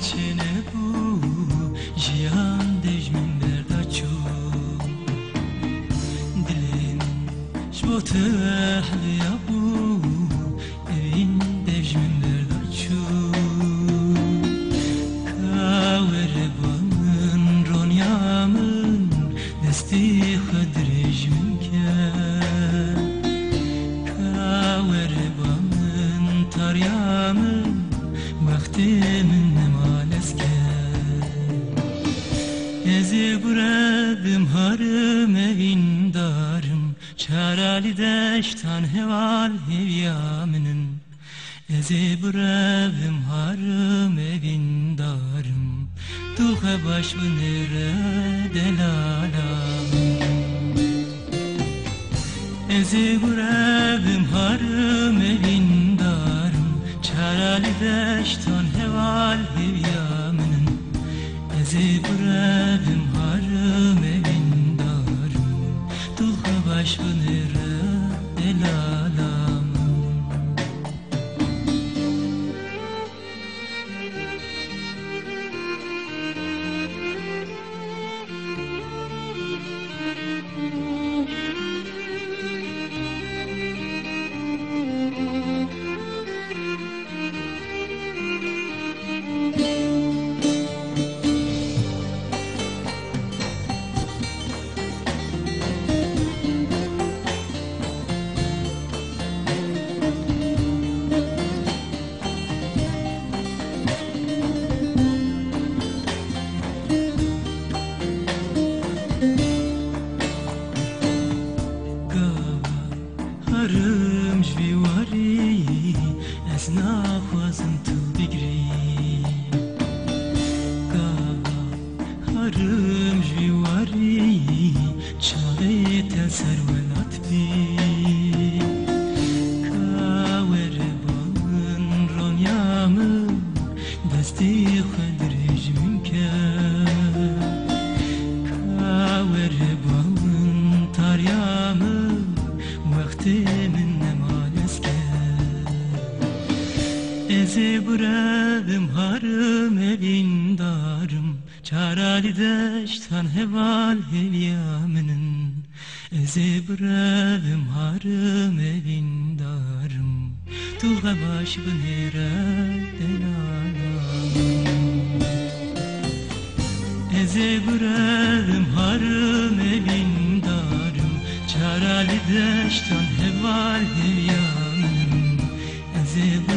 çene bu jiyan dejmin berdaçu dilim şbotu ahliya bu evin dejmin berdaçu kavere banın ronyamın desti khadrejmin ke kavere banın taryamın vaktimin Ezibredim harım evin darım Çarali deştan heval hevyamının Ezibredim harım evin darım Duha baş nere delalam Ezibredim harım evin darım Çarali deştan heval hevyamının Ezibredim harım evin darım Dulha başvınırı delalam Harım jviwari ez naxwazim tu bigirî Gava harım jviwari çavê te serwelat bî Kawere balın ronyamın destê xwe dirêjmin ke Kawere balın taryamın vaktimin nemaneske Ezibredim harım evin darım Çarali deştan heval hevyamının Ezibredim harım evin darım Tuğa baş bınere delalam Ezibredim harım evin darım Çarali deştan heval hevyamının Ezibredim